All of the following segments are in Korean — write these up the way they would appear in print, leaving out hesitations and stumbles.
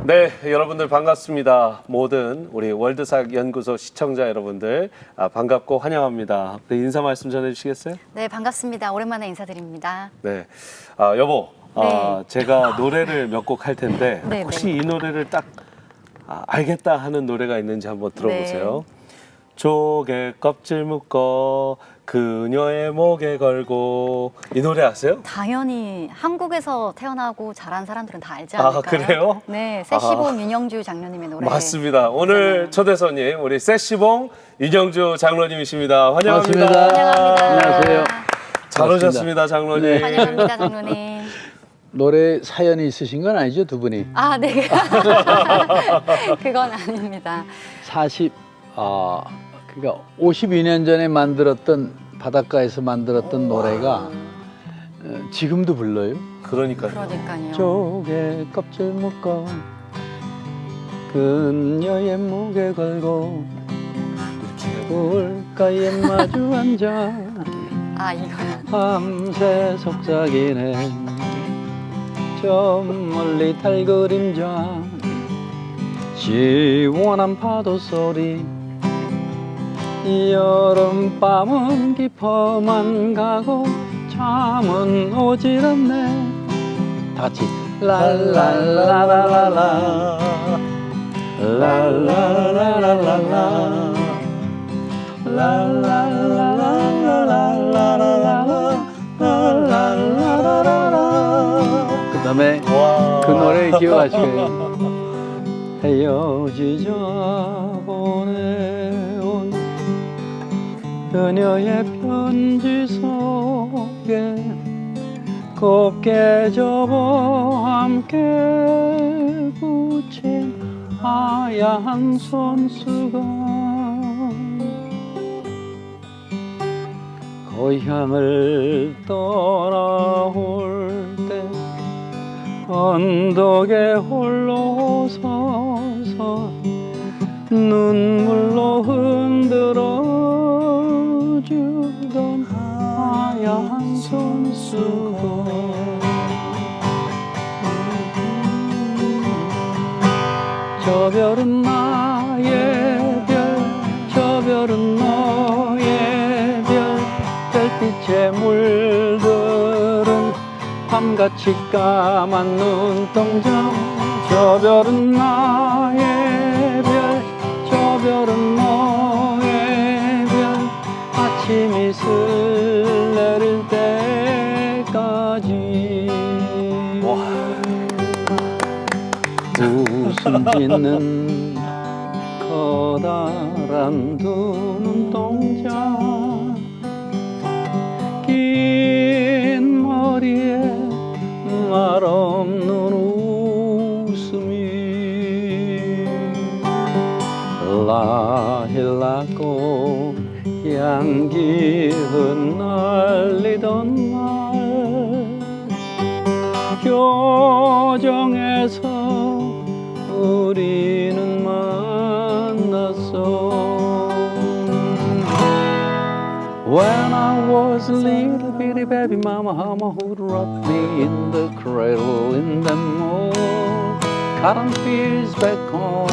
네, 여러분들 반갑습니다. 모든 우리 월드삭 연구소 시청자 여러분들 반갑고 환영합니다. 네, 인사 말씀 전해주시겠어요? 네, 반갑습니다. 오랜만에 인사드립니다. 네, 여보, 네. 제가 노래를 몇 곡 할 텐데 네, 혹시 네. 이 노래를 딱 알겠다 하는 노래가 있는지 한번 들어보세요. 네. 조개 껍질 묶어 그녀의 목에 걸고 이 노래 아세요? 당연히 한국에서 태어나고 자란 사람들은 다 알지 않을까요? 그래요? 네, 세시봉 윤영주 장로님의 노래. 맞습니다. 오늘 초대 손님 우리 세시봉 윤영주 장로님이십니다. 환영합니다. 반갑습니다. 환영합니다. 안녕하세요. 잘 오셨습니다, 장로님. 네. 환영합니다, 장로님. 노래 사연이 있으신 건 아니죠, 두 분이? 아, 네. 그건 아닙니다. 그러니까 52년 전에 만들었던 바닷가에서 만들었던 노래가 지금도 불러요. 그러니까요. 그러니까요. 조개 껍질 묶어 그녀의 목에 걸고 물가에 마주 앉아 아, 이거는. 밤새 속삭이네 저 멀리 달 그림자 시원한 파도 소리 여름밤은 깊어만 가고 잠은 오질 않네 다 같이 랄랄라라라라 랄랄라라라라 랄랄라라라라라라라라라라라라라 그 다음에 그 노래 기억하시고요 헤어지자 보내온 그녀의 편지 속에 곱게 접어 함께 붙인 하얀 손수건 고향을 떠나올 때 언덕에 홀로 서서 눈물로 흔들어 주던 하얀 손수건 저 별은 나의 별 저 별은 너의 별 별빛에 물들은 밤같이 까만 눈동자 저 별은 나의 별 저 별은 너의 별 아침이 슬내릴 때까지 웃음 짓는 커다란 두 눈동자 긴 머리에 말 없는 웃음이 라힐라꽃 향기 흩날리던 날 교정에서 우리는 만났어 When I was a little bitty baby mama who'd rock me in the cradle in the old cotton fields back home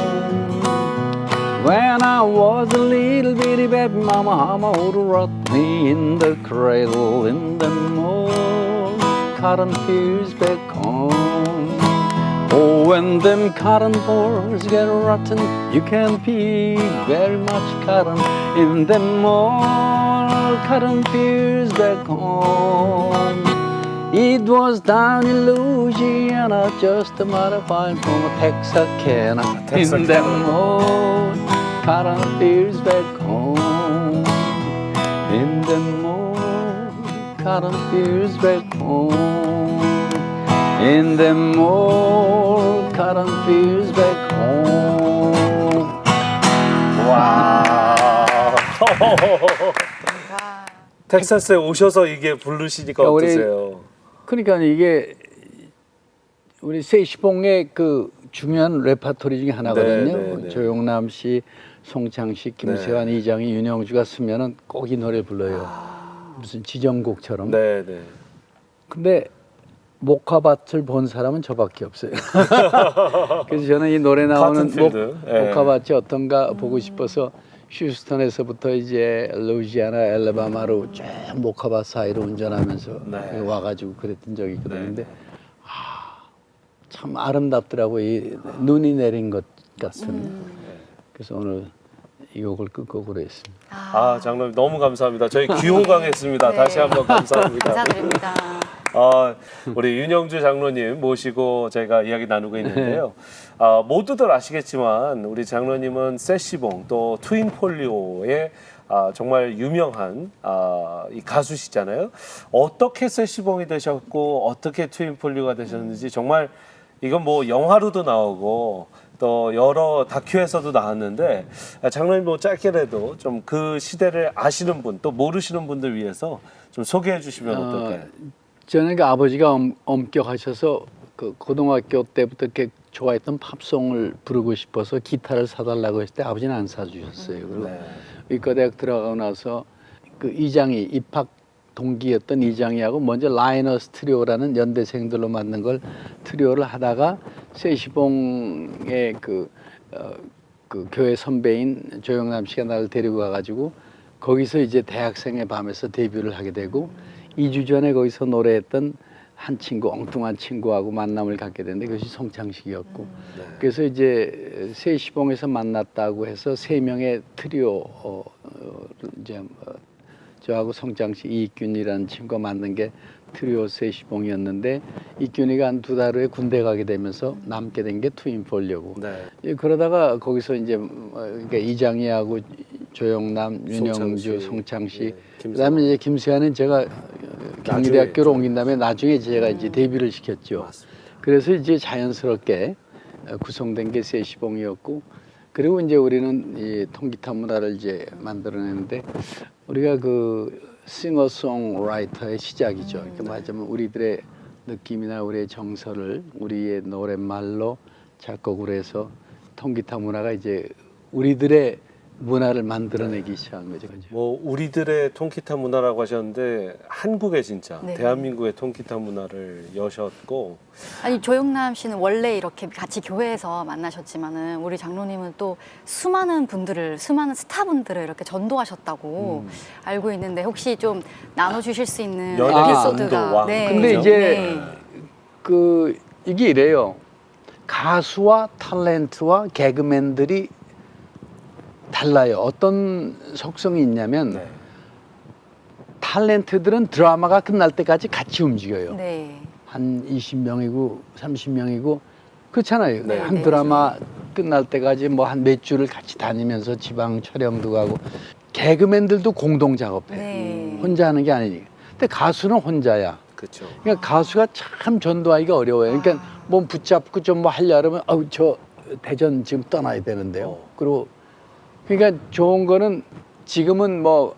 When I was a little bitty baby mama who'd rock me in the cradle in the old cotton fields back home Oh, when them cotton balls get rotten, you can pick very much cotton in them old cotton fields back home. It was down in Louisiana, just a mile from Texarkana, in them old cotton fields back home. In them old cotton fields back home. In them old cotton fields back home. 와. 와. 텍사스에 오셔서 이게 부르시니까 우리- 어떠세요? 그러니까 이게 우리 세시봉의 그 중요한 레파토리 중에 하나거든요. 네, 네, 네. 조용남 씨, 송창식, 김세환, 이장희, 윤영주가 쓰면은 꼭 이 노래 불러요. 무슨 지정곡처럼. 네, 네. 근데 목화밭을 본 사람은 저밖에 없어요. 그래서 저는 이 노래 나오는 카튼필드. 예. 목화밭이 어떤가 보고 싶어서 휴스턴에서부터 이제 루이지아나, 엘라바마로 쭉 목화밭 사이로 운전하면서 네. 와가지고 그랬던 적이 있거든요. 네. 근데 참 아름답더라고. 이 눈이 내린 것 같은. 그래서 오늘 이 곡을 끝곡으로 했습니다. 아, 장로님 너무 감사합니다. 저희 귀호강했습니다. 네. 다시 한번 감사합니다. 감사드립니다. 우리 윤영주 장로님 모시고 제가 이야기 나누고 있는데요. 모두들 아시겠지만 우리 장로님은 세시봉 또 트윈폴리오의 정말 유명한 이 가수시잖아요. 어떻게 세시봉이 되셨고 어떻게 트윈폴리오가 되셨는지 정말 이건 뭐 영화로도 나오고 또 여러 다큐에서도 나왔는데 장로님 뭐 짧게라도 좀 그 시대를 아시는 분 또 모르시는 분들 위해서 좀 소개해 주시면 어떨까요? 저는 그 아버지가 엄격하셔서 그 고등학교 때부터 이렇게 좋아했던 팝송을 부르고 싶어서 기타를 사달라고 했을 때 아버지는 안 사주셨어요. 그리고 네. 의과대학 들어가고 나서 그 이장이 입학 동기였던 이장이하고 먼저 라이너스 트리오라는 연대생들로 만든 걸 트리오를 하다가 세시봉의 그 교회 선배인 조영남 씨가 나를 데리고 가가지고 거기서 이제 대학생의 밤에서 데뷔를 하게 되고 2주 전에 거기서 노래했던 한 친구, 엉뚱한 친구하고 만남을 갖게 됐는데 그것이 송창식이었고 그래서 이제 세시봉에서 만났다고 해서 3명의 트리오 이제 저하고 송창식, 이익균이라는 친구가 만든 게 트리오 세시봉이었는데 이익균이가 한 2달 후에 군대 가게 되면서 남게 된 게 트윈폴리오고 네. 그러다가 거기서 이제 그러니까 이장희하고 조영남, 윤영주, 송창식 네, 그다음에 이제 김수환은 제가 경희대학교로 옮긴 다음에 나중에 제가 이제 데뷔를 시켰죠. 맞습니다. 그래서 이제 자연스럽게 구성된 게 세시봉이었고 그리고 이제 우리는 이 통기타 문화를 이제 만들어내는데 우리가 그 싱어송라이터의 시작이죠. 그러니까 말하자면 우리들의 느낌이나 우리의 정서를 우리의 노랫말로 작곡을 해서 통기타 문화가 이제 우리들의 문화를 만들어내기 시작한 거죠. 그죠? 뭐 우리들의 통기타 문화라고 하셨는데 한국의 진짜 네. 대한민국의 통기타 문화를 여셨고 아니 조영남 씨는 원래 이렇게 같이 교회에서 만나셨지만은 우리 장로님은 또 수많은 스타분들을 이렇게 전도하셨다고 알고 있는데 혹시 좀 나눠주실 수 있는 연예계 에피소드가 전도 왕. 근데 그죠? 이제 그 이게 이래요. 가수와 탤런트와 개그맨들이 달라요. 어떤 속성이 있냐면 네. 탤런트들은 드라마가 끝날 때까지 같이 움직여요. 네. 한 20명이고 30명이고 그렇잖아요. 네. 한 네. 드라마 끝날 때까지 뭐 한 몇 주를 같이 다니면서 지방 촬영도 가고 개그맨들도 공동 작업해. 네. 혼자 하는 게 아니니까. 근데 가수는 혼자야. 그렇죠. 그러니까 가수가 참 전도하기가 어려워요. 그러니까 뭐 붙잡고 좀 뭐 하려 그러면 아우 저 대전 지금 떠나야 되는데요. 그리고 그러니까 좋은 거는 지금은 뭐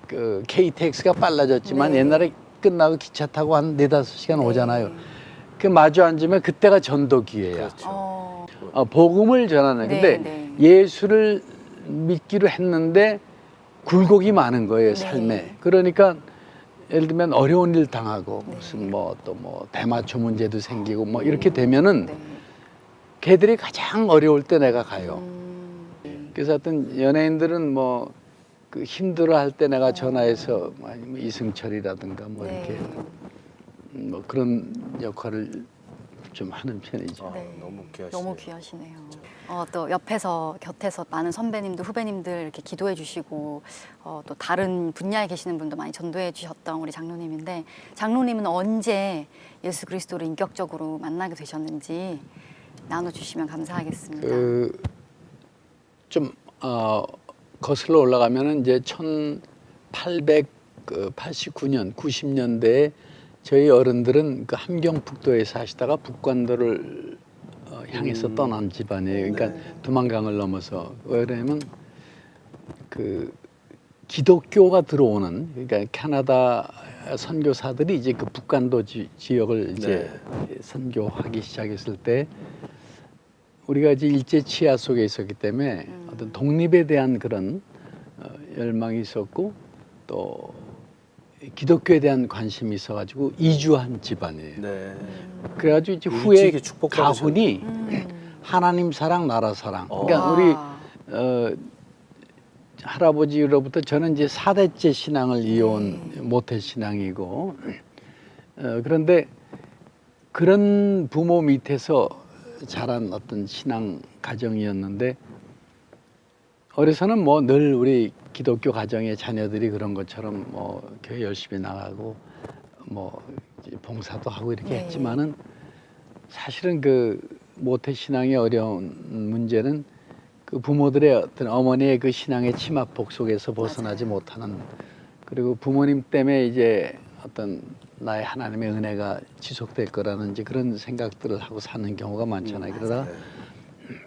그 KTX가 빨라졌지만 네. 옛날에 끝나고 기차 타고 한 4-5시간 오잖아요. 그 마주 앉으면 그때가 전도 기회야. 그렇죠. 복음을 전하는. 네, 근데 네. 예수를 믿기로 했는데 굴곡이 많은 거예요, 네. 삶에. 그러니까 예를 들면 어려운 일 당하고 무슨 뭐 또 뭐 대마초 문제도 생기고 뭐 이렇게 되면은 네. 걔들이 가장 어려울 때 내가 가요. 그래서 하여튼 연예인들은 뭐 그 힘들어할 때 내가 전화해서 아니면 이승철이라든가 뭐 네. 이렇게 뭐 그런 역할을 좀 하는 편이죠. 네. 너무 귀하시네요. 너무 귀하시네요. 또 곁에서 많은 선배님들, 후배님들 이렇게 기도해 주시고 또 다른 분야에 계시는 분도 많이 전도해 주셨던 우리 장로님인데 장로님은 언제 예수 그리스도를 인격적으로 만나게 되셨는지 나눠주시면 감사하겠습니다. 좀 거슬러 올라가면은 이제 1889년, 90년대에 저희 어른들은 그 함경북도에 사시다가 북관도를 향해서 떠난 집안이에요. 그러니까 두만강을 넘어서 왜 그러냐면 그 기독교가 들어오는 그러니까 캐나다 선교사들이 이제 그 북관도 지역을 이제 선교하기 시작했을 때 우리가 이제 일제 치하 속에 있었기 때문에 어떤 독립에 대한 그런 열망이 있었고 또 기독교에 대한 관심이 있어가지고 이주한 집안이에요. 네. 그래가지고 이제 후에 일찍이 축복받으셨네. 가훈이 하나님 사랑, 나라 사랑. 그러니까 우리 할아버지로부터 저는 이제 4대째 신앙을 이어온 모태 신앙이고 그런데 그런 부모 밑에서 자란 어떤 신앙 가정이었는데 어려서는 뭐 늘 우리 기독교 가정의 자녀들이 그런 것처럼 뭐 교회 열심히 나가고 뭐 봉사도 하고 이렇게 네. 했지만은 사실은 그 모태 신앙의 어려운 문제는 그 부모들의 어떤 어머니의 그 신앙의 치마폭 속에서 벗어나지 못하는 그리고 부모님 때문에 이제 어떤 나의 하나님의 은혜가 지속될 거라는 이제 그런 생각들을 하고 사는 경우가 많잖아요. 그러다가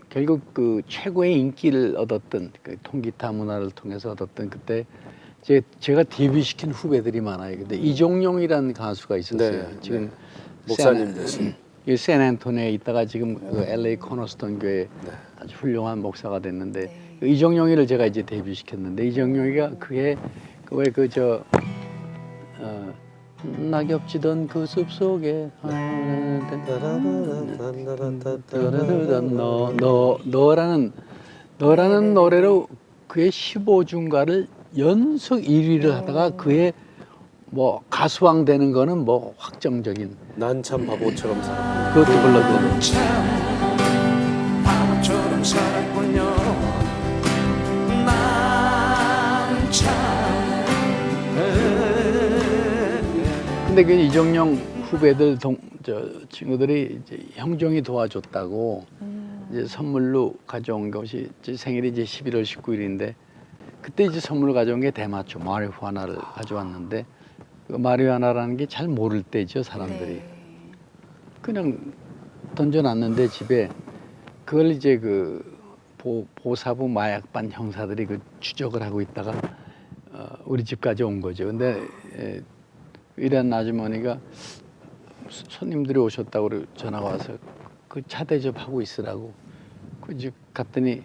결국 그 최고의 인기를 얻었던 그 통기타 문화를 통해서 얻었던 그때 제가 데뷔시킨 후배들이 많아요. 근데 이종용이라는 가수가 있었어요. 네, 지금 네. 목사님 되신. 이 샌앤토니에 있다가 지금 그 LA 코너스톤 교회 아주 훌륭한 목사가 됐는데 그 이종용이를 제가 이제 데뷔시켰는데 이종용이가 그게 왜 그 저 낙엽지던 그 숲속에 너라는 노래로 그의 15중가를 연속 1위를 하다가 그의 뭐 가수왕 되는 거는 뭐 확정적인 난 참 바보처럼 살았군요. 그것도 불러도 바보처럼 살았군요. 근데 그 이정용 후배들 친구들이 이제 형종이 도와줬다고 이제 선물로 가져온 것이 이제 생일이 이제 11월 19일인데 그때 이제 선물 가져온 게 대마초 마리후아나를 가져왔는데 그 마리후아나라는 게 잘 모를 때죠 사람들이 그냥 던져놨는데 집에 그걸 이제 그 보사부 마약반 형사들이 그 추적을 하고 있다가 우리 집까지 온 거죠. 근데 이런 아주머니가 손님들이 오셨다고 전화가 와서 그 차 대접하고 있으라고 그 집 갔더니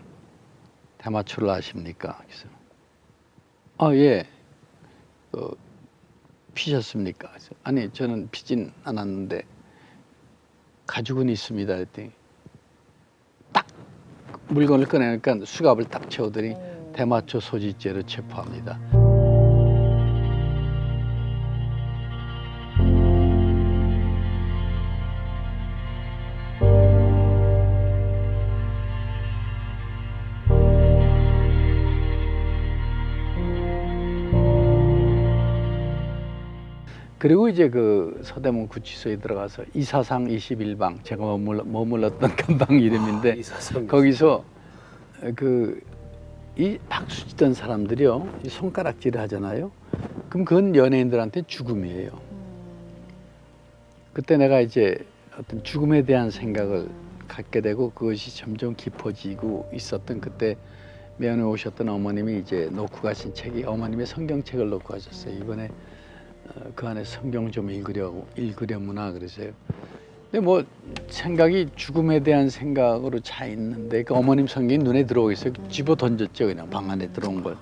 대마초를 아십니까? 그래서 예. 피셨습니까? 그래서 아니 저는 피진 않았는데 가죽은 있습니다. 그랬더니 딱 물건을 꺼내니까 수갑을 딱 채우더니 대마초 소지죄로 체포합니다. 그리고 이제 그 서대문 구치소에 들어가서 이사상 21방 제가 머물렀던 감방 이름인데 이사상 거기서 그 이 박수 치던 사람들이요 이 손가락질을 하잖아요. 그럼 그건 연예인들한테 죽음이에요. 그때 내가 이제 어떤 죽음에 대한 생각을 갖게 되고 그것이 점점 깊어지고 있었던 그때 면회 오셨던 어머님이 이제 놓고 가신 책이 어머님의 성경책을 놓고 가셨어요. 이번에 그 안에 성경 좀 읽으려무나 그러세요. 근데 뭐 생각이 죽음에 대한 생각으로 차 있는데 그 어머님 성경이 눈에 들어오겠어요. 집어 던졌죠 그냥 방 안에 들어온 걸.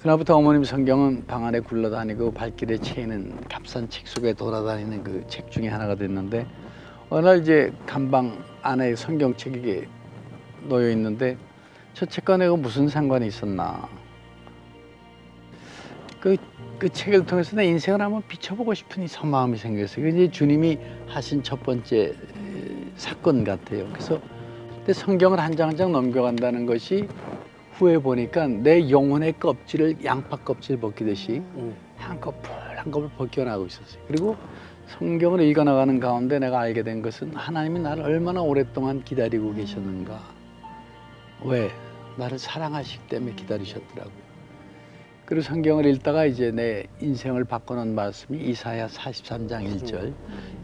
그날부터 어머님 성경은 방 안에 굴러다니고 발길에 채이는 값싼 책 속에 돌아다니는 그 책 중에 하나가 됐는데 어느 날 이제 감방 안에 성경책이 놓여 있는데 저 책과 내가 무슨 상관이 있었나. 그 책을 통해서 내 인생을 한번 비춰보고 싶은 이 마음이 생겼어요. 이제 주님이 하신 첫 번째 사건 같아요. 그래서 근데 성경을 한 장 한 장 넘겨간다는 것이 후에 보니까 내 영혼의 껍질을 양파 껍질 벗기듯이 한꺼풀 벗겨나가고 있었어요. 그리고 성경을 읽어나가는 가운데 내가 알게 된 것은 하나님이 나를 얼마나 오랫동안 기다리고 계셨는가. 왜? 나를 사랑하시기 때문에 기다리셨더라고요. 그리고 성경을 읽다가 이제 내 인생을 바꾸는 말씀이 이사야 43장 1절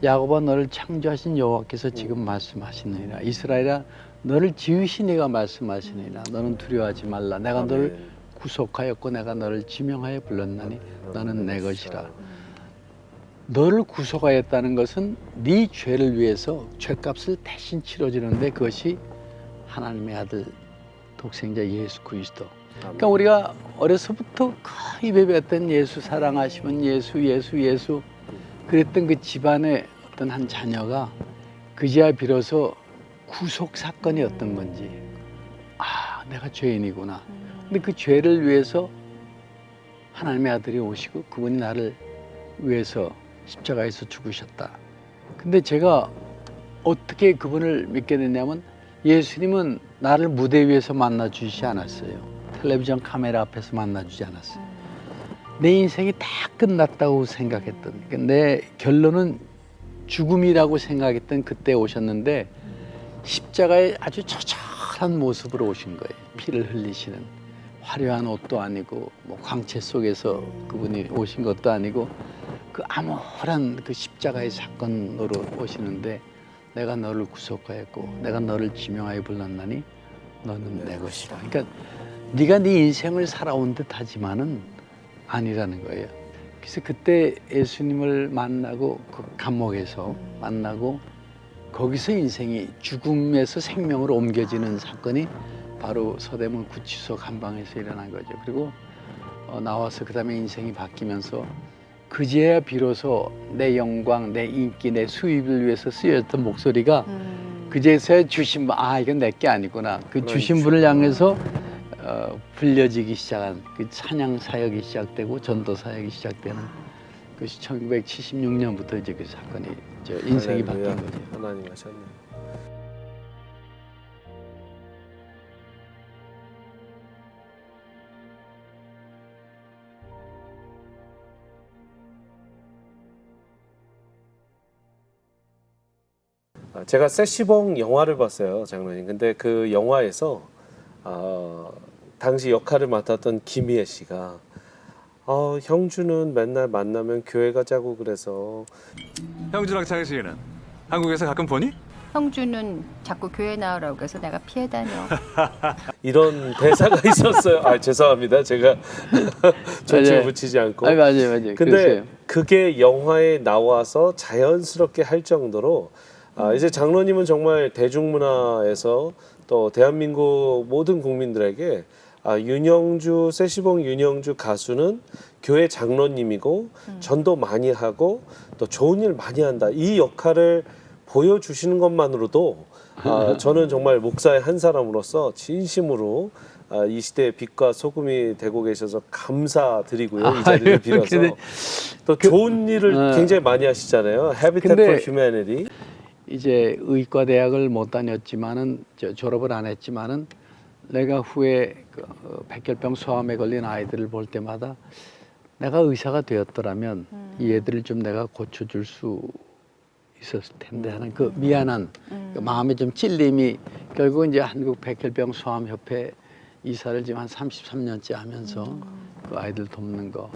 야곱아 너를 창조하신 여호와께서 지금 말씀하시느니라 이스라엘아 너를 지으신 이가 말씀하시느니라 너는 두려워하지 말라 내가 너를 구속하였고 내가 너를 지명하여 불렀나니 너는 내 것이라 너를 구속하였다는 것은 네 죄를 위해서 죄값을 대신 치러지는데 그것이 하나님의 아들 독생자 예수 그리스도 그러니까 우리가 어려서부터 거의 배웠던 예수 사랑하시면 예수 예수 예수 그랬던 그 집안의 어떤 한 자녀가 그제야 비로소 구속 사건이 어떤 건지 아 내가 죄인이구나. 근데 그 죄를 위해서 하나님의 아들이 오시고 그분이 나를 위해서 십자가에서 죽으셨다. 근데 제가 어떻게 그분을 믿게 됐냐면 예수님은 나를 무대 위에서 만나주지 않았어요. 텔레비전 카메라 앞에서 만나주지 않았어요. 내 인생이 다 끝났다고 생각했던 그러니까 내 결론은 죽음이라고 생각했던 그때 오셨는데 십자가에 아주 처절한 모습으로 오신 거예요. 피를 흘리시는 화려한 옷도 아니고 뭐 광채 속에서 그분이 오신 것도 아니고 그 암울한 그 십자가의 사건으로 오시는데 내가 너를 구속하였고 내가 너를 지명하여 불렀나니 너는 내 것이라. 그러니까 네가 네 인생을 살아온 듯하지만은 아니라는 거예요. 그래서 그때 예수님을 만나고 그 감옥에서 만나고 거기서 인생이 죽음에서 생명으로 옮겨지는 사건이 바로 서대문 구치소 감방에서 일어난 거죠. 그리고 나와서 그다음에 인생이 바뀌면서 그제야 비로소 내 영광, 내 인기, 내 수입을 위해서 쓰였던 목소리가 그제서야 주신 분, 아 이건 내 게 아니구나. 그 주신 분을 향해서 불려지기 시작한 그 찬양 사역이 시작되고 전도 사역이 시작되는 그것이 1976년부터 이제 그 사건이 인생이 바뀐 거죠. 하나님 하셨네요. 제가 세시봉 영화를 봤어요, 장로님. 근데 그 영화에서 당시 역할을 맡았던 김희애 씨가 형주는 맨날 만나면 교회 가자고 그래서 형주랑 창식이는 한국에서 가끔 보니? 형주는 자꾸 교회 나오라고 해서 내가 피해 다녀. 이런 대사가 있었어요. 아 죄송합니다. 제가 존칭 맞아요. 붙이지 않고. 아니, 맞아요. 근데 그랬어요. 그게 영화에 나와서 자연스럽게 할 정도로 이제 장로님은 정말 대중문화에서 또 대한민국 모든 국민들에게 윤영주 세시봉 윤영주 가수는 교회 장로님이고 전도 많이 하고 또 좋은 일 많이 한다. 이 역할을 보여주시는 것만으로도 저는 정말 목사의 한 사람으로서 진심으로 이 시대의 빛과 소금이 되고 계셔서 감사드리고요. 이 자리를 빌어서 근데 또 좋은 일을 굉장히 많이 하시잖아요. Habitat 근데 for Humanity. 이제 의과대학을 못 다녔지만은 졸업을 안 했지만은 내가 후에 백혈병 소암에 걸린 아이들을 볼 때마다 내가 의사가 되었더라면 이 애들을 좀 내가 고쳐줄 수 있었을 텐데 하는 그 미안한 그 마음에 좀 찔림이 결국 이제 한국 백혈병 소암 협회 이사를 지금 한 33년째 하면서 그 아이들 돕는 거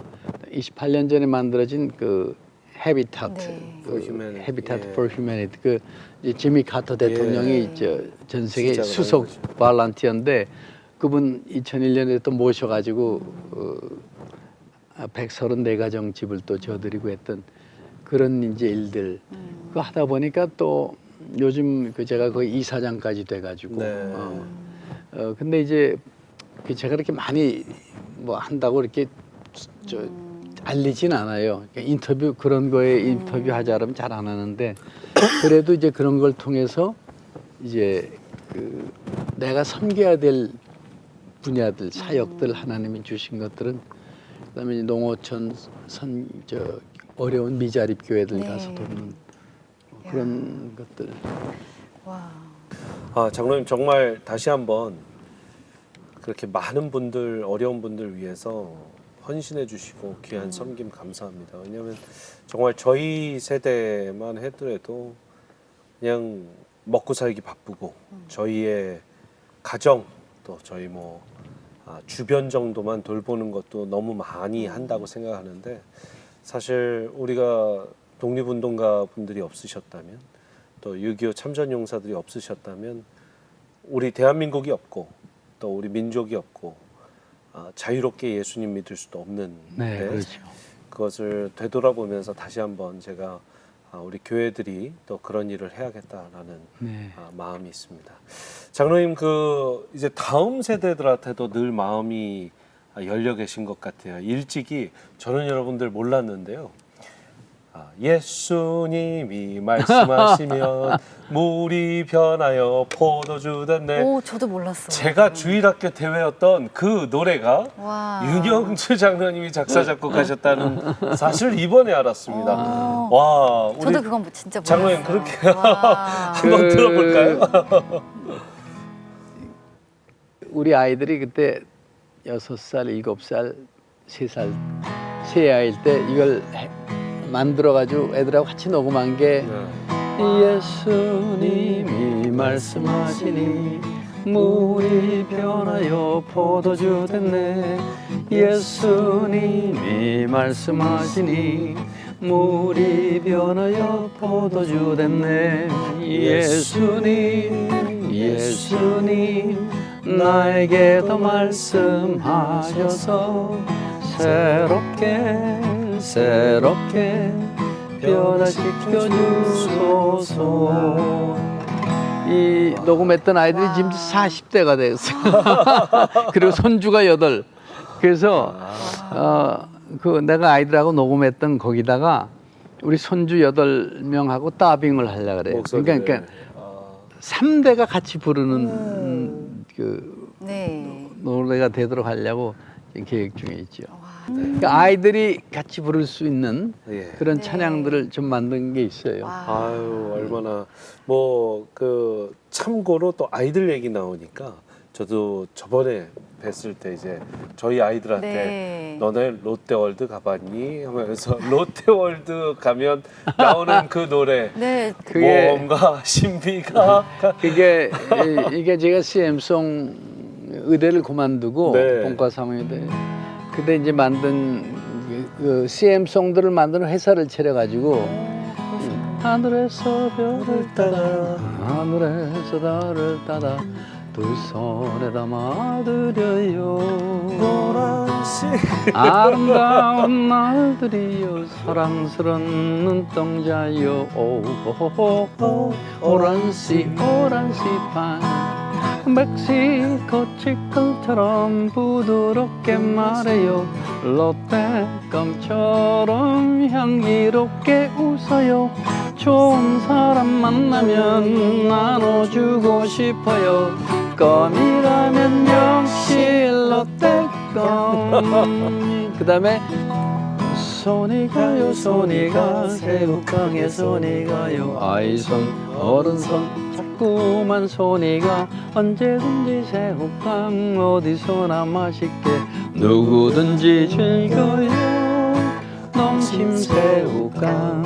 28년 전에 만들어진 그 헤비타트, 네. For Humanity. 헤비타트 예. for Humanity 그 이제 지미 카터 대통령이 전 세계 시작을 수석 한 거죠. 발란티어인데 그분 2001년에 또 모셔가지고 134가정 집을 또 져드리고 했던 그런 이제 일들 그거 하다 보니까 또 요즘 그 제가 거의 이사장까지 돼가지고 네. 근데 이제 그 제가 그렇게 많이 뭐 한다고 이렇게 알리진 않아요. 그러니까 인터뷰 그런 거에 인터뷰 하자 그러면 잘 안 하는데 그래도 이제 그런 걸 통해서 이제 그 내가 섬겨야 될 분야들 사역들 하나님이 주신 것들은 그다음에 이제 농어촌 어려운 미자립 교회들 네. 가서 돕는 그런 것들. 와. 장로님 정말 다시 한번 그렇게 많은 분들 어려운 분들 위해서 헌신해 주시고 귀한 섬김 감사합니다. 왜냐하면 정말 저희 세대만 해도 그냥 먹고 살기 바쁘고 저희의 가정 또 저희 주변 정도만 돌보는 것도 너무 많이 한다고 생각하는데 사실 우리가 독립운동가 분들이 없으셨다면 또 6.25 참전용사들이 없으셨다면 우리 대한민국이 없고 또 우리 민족이 없고 자유롭게 예수님 믿을 수도 없는데 네, 그렇죠. 그것을 되돌아보면서 다시 한번 제가 우리 교회들이 또 그런 일을 해야겠다라는 네. 마음이 있습니다. 장로님 그 이제 다음 세대들한테도 늘 마음이 열려 계신 것 같아요. 일찍이 저는 여러분들 몰랐는데요. 예수님이 말씀하시면 물이 변하여 포도주 됐네. 오, 저도 몰랐어요. 제가 주일학교 대회였던 그 노래가 와. 윤영주 장로님이 작사 작곡하셨다는 사실을 이번에 알았습니다. 와, 우리 저도 그건 진짜 몰랐어요. 장로님 그렇게 와. 한번 들어볼까요? 우리 아이들이 그때 6살, 7살, 3살, 세 아이일 때 이걸 만들어가지고 애들하고 같이 녹음한 게 예수님이 말씀하시니 물이 변하여 포도주 됐네. 예수님이 말씀하시니 물이 변하여 포도주 됐네. 예수님 나에게도 말씀하셔서 새롭게 변화시켜 주소서. 이 녹음했던 아이들이 지금 40대가 됐어요. 그리고 손주가 8. 그래서 그 내가 아이들하고 녹음했던 거기다가 우리 손주 8명하고 더빙을 하려고 그래요. 그러니까 3대가 같이 부르는 그 네. 노래가 되도록 하려고 지금 계획 중에 있죠. 그러니까 아이들이 같이 부를 수 있는 그런 네. 찬양들을 좀 만든 게 있어요. 와. 아유 얼마나 뭐 그 참고로 또 아이들 얘기 나오니까 저도 저번에 뵀을 때 이제 저희 아이들한테 네. 너네 롯데월드 가봤니? 하면서 롯데월드 가면 나오는 그 노래 네. 그게- 뭔가 신비가 그게 이게 제가 CM송 의대를 그만두고 네. 본과 사모님들 그때 이제 만든 그 CM송들을 만드는 회사를 차려가지고 하늘에서 별을 따라 하늘에서 달을 따라 두 손에 담아드려요. 아름다운 날들이요 사랑스러운 눈동자요 오호호호 오란시 판 멕시코 치클처럼 부드럽게 말해요 롯데껌처럼 향기롭게 웃어요 좋은 사람 만나면 나눠주고 싶어요 껌이라면 역시 롯데껌 그 다음에 손이 가요 손이 가 새우깡에 손이 가요 아이손 어른손 자꾸만 손이 가 언제든지 새우깡 어디서나 맛있게 누구든지 즐거요 농심 새우깡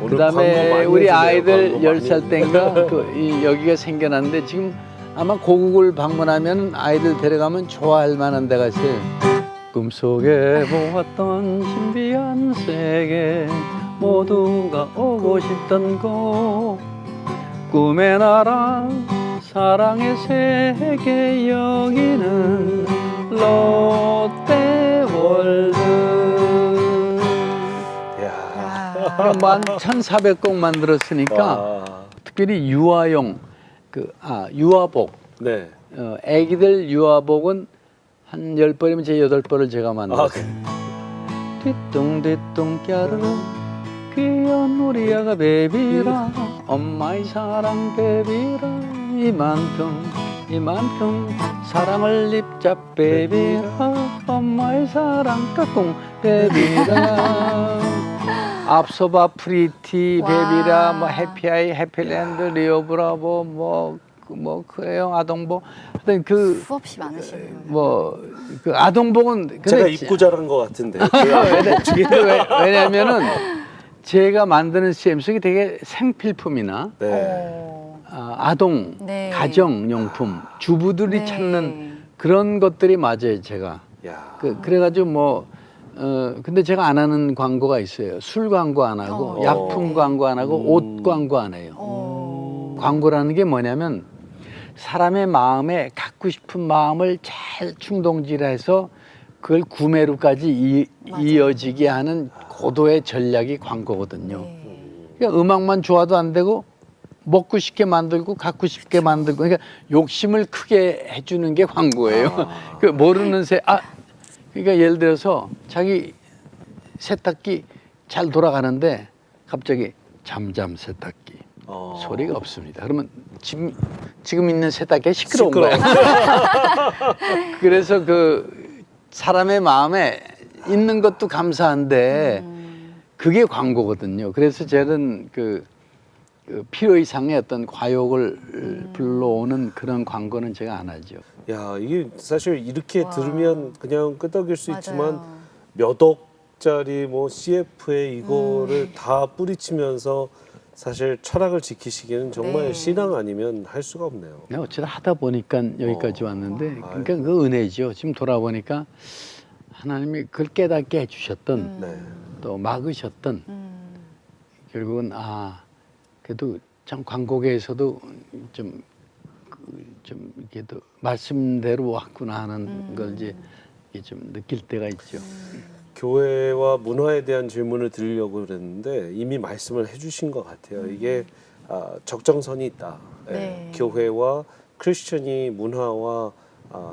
그 다음에 우리 아이들 10살 때인가 여기가 생겨났는데 지금 아마 고국을 방문하면 아이들 데려가면 좋아할 만한 데가 있어요. 꿈속에 보았던 신비한 세계 모두가 오고 싶던 곳 꿈의 나라 사랑의 세계 여기는 롯데월드 야. 만 1,400곡 만들었으니까 특별히 유아용 유아복 네. 애기들 유아복은 한 10벌이면 제 8벌을 제가 만들었어요. 뒤뚱뒤뚱 깨르르 귀여운 우리 아가 베비라 엄마의 사랑 베비라 이만큼 사랑을 입자 베비라 엄마의 사랑 까꿍 베비라 앞서봐 프리티 베비라 뭐 해피아이 해피랜드 리오브라보 뭐 그래요 아동복 하여튼 그 수없이 많으시네요. 뭐 그 아동복은 근데 제가 입고 자란 것 같은데. 왜냐면은 제가 만드는 CM송이 되게 생필품이나 네. 아동 네. 가정용품 주부들이 네. 찾는 그런 것들이 맞아요 제가 야. 그래가지고 근데 제가 안 하는 광고가 있어요 술 광고 안 하고 약품 광고 안 하고 옷 광고 안 해요 광고라는 게 뭐냐면 사람의 마음에 갖고 싶은 마음을 잘 충동질해서 그걸 구매로까지 이어지게 하는 고도의 전략이 광고거든요. 네. 그러니까 음악만 좋아도 안 되고 먹고 싶게 만들고 갖고 싶게 만들고 그러니까 욕심을 크게 해주는 게 광고예요. 그 모르는 그러니까 예를 들어서 자기 세탁기 잘 돌아가는데 갑자기 잠잠 세탁기 소리가 없습니다. 그러면 지금 있는 세탁기가 시끄러운 거예요. 그래서 그 사람의 마음에 있는 것도 감사한데 그게 광고거든요. 그래서 저는 그 필요 이상의 어떤 과욕을 불러오는 그런 광고는 제가 안 하죠. 야, 이게 사실 이렇게 들으면 그냥 끄덕일 수 맞아요. 있지만 몇 억짜리 뭐 CF에 이거를 다 뿌리치면서 사실 철학을 지키시기는 정말 네. 신앙 아니면 할 수가 없네요. 네, 어쩌다 하다 보니까 여기까지 왔는데 그러니까 그 은혜죠. 지금 돌아보니까 하나님이 그걸 깨닫게 해주셨던 네. 또 막으셨던 결국은 그래도 참 광고계에서도 좀 이렇게 또 말씀대로 왔구나 하는 걸 이제 좀 느낄 때가 있죠. 교회와 문화에 대한 질문을 드리려고 그랬는데 이미 말씀을 해주신 것 같아요. 이게 적정선이 있다. 예, 네. 교회와 크리스천이 문화와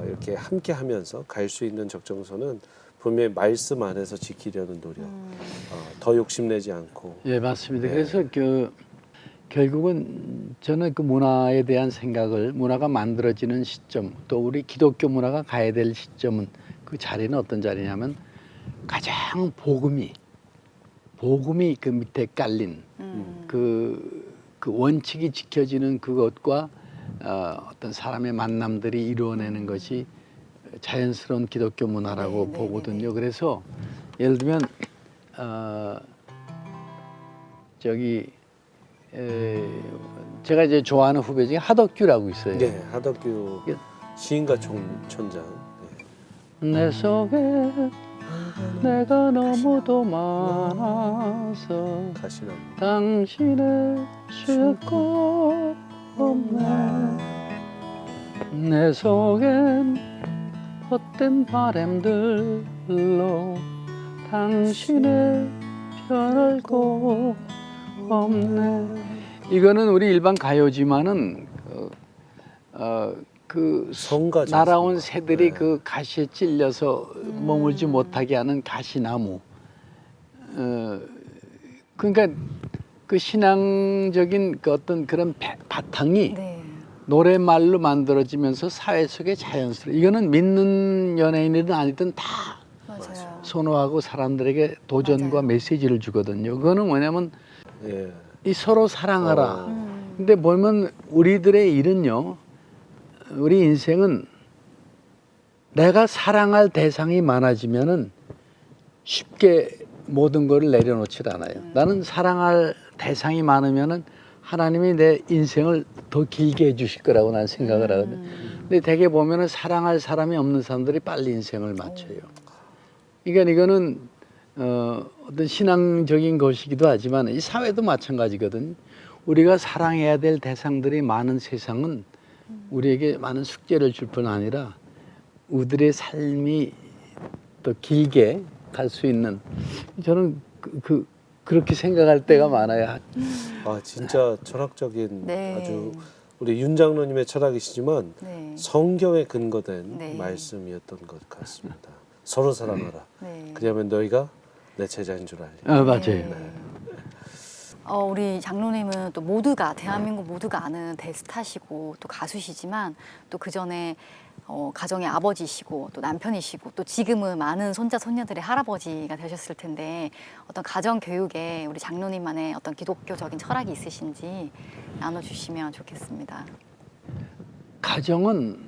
이렇게 함께하면서 갈 수 있는 적정선은 분명히 말씀 안에서 지키려는 노력. 더 욕심내지 않고. 예, 맞습니다. 네. 그래서 결국은 저는 그 문화에 대한 생각을 문화가 만들어지는 시점 또 우리 기독교 문화가 가야 될 시점은 그 자리는 어떤 자리냐면 가장 복음이 그 밑에 깔린 그 원칙이 지켜지는 그것과 어떤 사람의 만남들이 이루어내는 것이 자연스러운 기독교 문화라고 네, 보거든요. 네, 네. 그래서 예를 들면 제가 이제 좋아하는 후배 중에 하덕규라고 있어요. 네, 하덕규 시인가 촌장. 네. 내 속에 내가 너무도 많아서 가시나. 당신을 쉴 곳 없네. 내 속엔 헛된 바람들로 당신의 편할 곳 없네. 이거는 우리 일반 가요지만은 그 성가죠, 날아온 성가. 새들이 네. 그 가시에 찔려서 머물지 못하게 하는 가시나무. 그러니까 그 신앙적인 그 어떤 그런 바탕이 네. 노래말로 만들어지면서 사회 속에 자연스러워. 이거는 믿는 연예인이든 아니든 다 맞아요. 선호하고 사람들에게 도전과 맞아요. 메시지를 주거든요. 그거는 뭐냐면 예. 이 서로 사랑하라. 음. 근데 보면 우리들의 일은요, 우리 인생은 내가 사랑할 대상이 많아지면은 쉽게 모든 거를 내려놓질 않아요. 나는 사랑할 대상이 많으면은 하나님이 내 인생을 더 길게 해주실 거라고 난 생각을 하거든. 근데 대개 보면은 사랑할 사람이 없는 사람들이 빨리 인생을 맞춰요. 그러니까 이거는 어떤 신앙적인 것이기도 하지만 이 사회도 마찬가지거든. 우리가 사랑해야 될 대상들이 많은 세상은 우리에게 많은 숙제를 줄 뿐 아니라 우리들의 삶이 더 길게 갈 수 있는 저는 그렇게 생각할 때가 많아요. 진짜 철학적인 네. 아주 우리 윤 장로님의 철학이시지만 네. 성경에 근거된 네. 말씀이었던 것 같습니다. 서로 사랑하라. 네. 그러면 너희가 내 제자인 줄 알리. 맞아요. 네. 우리 장로님은 또 모두가 대한민국 모두가 아는 대스타시고 또 가수시지만 또 그 전에 가정의 아버지시고 또 남편이시고 또 지금은 많은 손자 손녀들의 할아버지가 되셨을 텐데 어떤 가정 교육에 우리 장로님만의 어떤 기독교적인 철학이 있으신지 나눠주시면 좋겠습니다. 가정은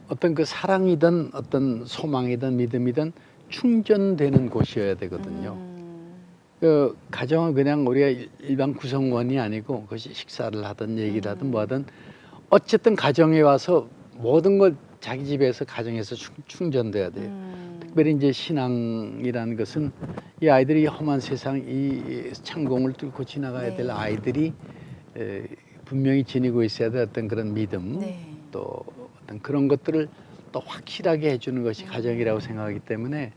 어떤 그 사랑이든 어떤 소망이든 믿음이든 충전되는 곳이어야 되거든요. 그 가정은 그냥 우리가 일반 구성원이 아니고 그것이 식사를 하든 얘기를 하든 뭐 하든 어쨌든 가정에 와서 모든 걸 자기 집에서 가정에서 충전돼야 돼요. 특별히 이제 신앙이라는 것은 이 아이들이 험한 세상 이 창공을 뚫고 지나가야 네. 될 아이들이 분명히 지니고 있어야 될 어떤 그런 믿음 네. 또 어떤 그런 것들을 또 확실하게 해주는 것이 가정이라고 생각하기 때문에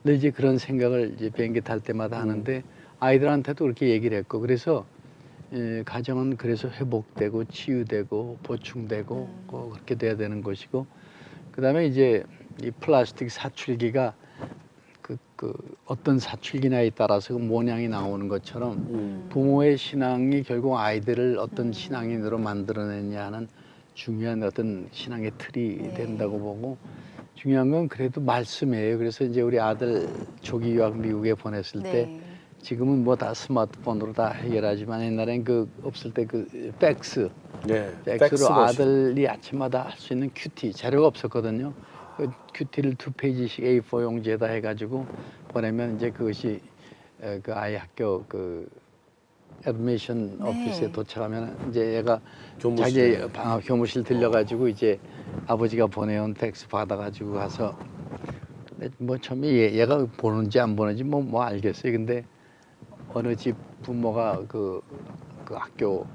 늘 이제 그런 생각을 이제 비행기 탈 때마다 하는데 아이들한테도 그렇게 얘기를 했고 그래서 가정은 그래서 회복되고 치유되고 보충되고 그렇게 돼야 되는 것이고, 그다음에 이제 이 플라스틱 사출기가 그 어떤 사출기냐에 따라서 그 모양이 나오는 것처럼 부모의 신앙이 결국 아이들을 어떤 신앙인으로 만들어내냐는 중요한 어떤 신앙의 틀이 된다고 보고, 중요한 건 그래도 말씀이에요. 그래서 이제 우리 아들 조기 유학 미국에 보냈을 때 네. 지금은 뭐 다 스마트폰으로 다 해결하지만 옛날엔 그 없을 때 그 팩스, 네. 팩스로 아들이 아침마다 할 수 있는 큐티 자료가 없었거든요. 그 큐티를 2페이지씩 A4 용지에다 해가지고 보내면 이제 그것이 그 아이 학교 그 애드미션 네. 오피스에 도착하면 이제 얘가 교무실에. 자기 교무실 들려가지고 이제 아버지가 보내온 팩스 받아가지고 가서, 근데 뭐 처음에 얘가 보는지 안 보는지 뭐 알겠어요. 근데 어느 집 부모가 그 학교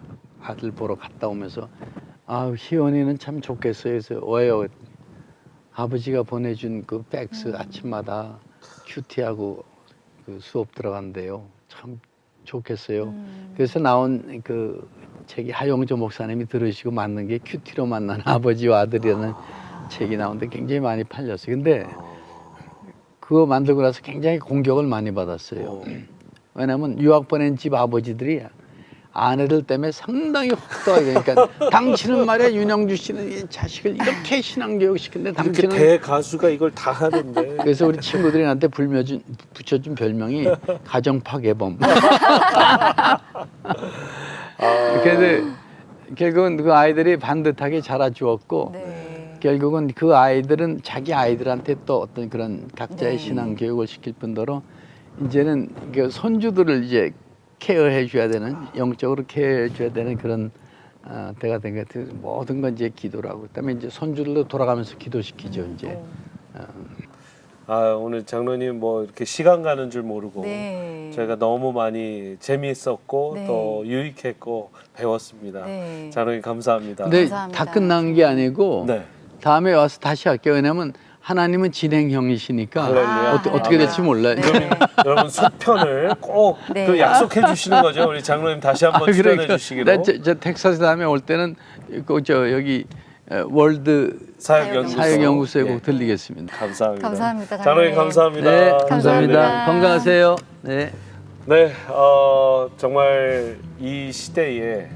아들 보러 갔다 오면서 희원이는 참 좋겠어요. 그래서 왜요? 아버지가 보내준 그 팩스 아침마다 큐티하고 그 수업 들어간대요. 참 좋겠어요. 그래서 나온 그 책이 하용조 목사님이 들으시고 만든 게 큐티로 만난 아버지와 아들이라는 책이 나오는데 굉장히 많이 팔렸어요. 근데 그거 만들고 나서 굉장히 공격을 많이 받았어요. 왜냐하면 유학 보낸 집 아버지들이 아내들 때문에 상당히 혹독하게, 그러니까 당신은 말이야 윤영주 씨는 이 자식을 이렇게 신앙교육 시켰는데 이렇게 당신은, 대가수가 이걸 다 하는데. 그래서 우리 친구들이 나한테 붙여준 별명이 가정파괴범. 그래서 결국은 그 아이들이 반듯하게 자라주었고, 네. 결국은 그 아이들은 자기 아이들한테 또 어떤 그런 각자의 네. 신앙 교육을 시킬 뿐더러 이제는 그 손주들을 이제 케어해 줘야 되는, 영적으로 케어해 줘야 되는 그런 때가 된 것 같아요. 모든 건 이제 기도라고. 그다음에 이제 손주들도 돌아가면서 기도시키죠 이제. 오늘 장로님 뭐 이렇게 시간 가는 줄 모르고 네. 저희가 너무 많이 재미있었고 네. 또 유익했고 배웠습니다. 네. 장로님 감사합니다. 근데 감사합니다. 다 끝난 게 아니고 네. 다음에 와서 다시 할게요. 왜냐면 하나님은 진행형이시니까 할렐루야. 어떻게 될지 몰라요. 네. 여러분 속편을 꼭 네. 그 약속해 주시는 거죠. 우리 장로님 다시 한번 출연해 주시기로. 저 텍사스 다음에 올 때는 저 여기 월드 사역연구소. 사역연구소에 꼭 예. 들리겠습니다. 감사합니다. 감사합니다, 장로님 장로님. 감사합니다. 네, 감사합니다. 감사합니다. 건강하세요. 네. 네, 정말 이 시대에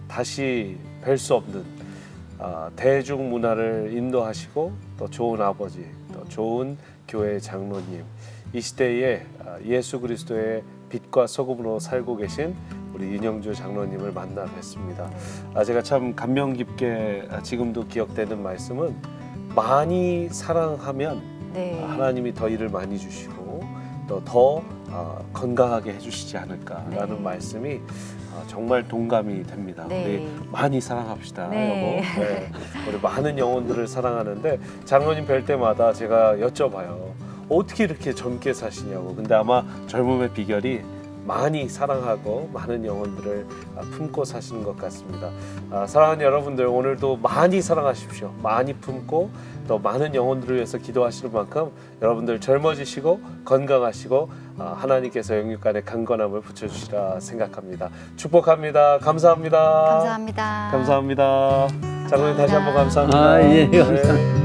다시 뵐 수 없는 대중 문화를 인도하시고 또 좋은 아버지, 또 좋은 교회 장로님, 이 시대에 예수 그리스도의 빛과 소금으로 살고 계신 우리 윤영주 장로님을 만나 뵙습니다. 제가 참 감명 깊게 지금도 기억되는 말씀은 많이 사랑하면 네. 하나님이 더 일을 많이 주시고 또 더 건강하게 해주시지 않을까라는 네. 말씀이 정말 동감이 됩니다. 네. 우리 많이 사랑합시다, 네. 여보. 네. 우리 많은 영혼들을 사랑하는데 장로님 뵐 때마다 제가 여쭤봐요. 어떻게 이렇게 젊게 사시냐고. 근데 아마 젊음의 비결이 많이 사랑하고 많은 영혼들을 품고 사시는 것 같습니다. 사랑하는 여러분들, 오늘도 많이 사랑하십시오. 많이 품고 또 많은 영혼들을 위해서 기도하시는 만큼 여러분들 젊어지시고 건강하시고 하나님께서 영육간의 강건함을 붙여주시라 생각합니다. 축복합니다. 감사합니다. 감사합니다. 감사합니다. 장로님 다시 한번 감사합니다. 예, 네. 감사합니다.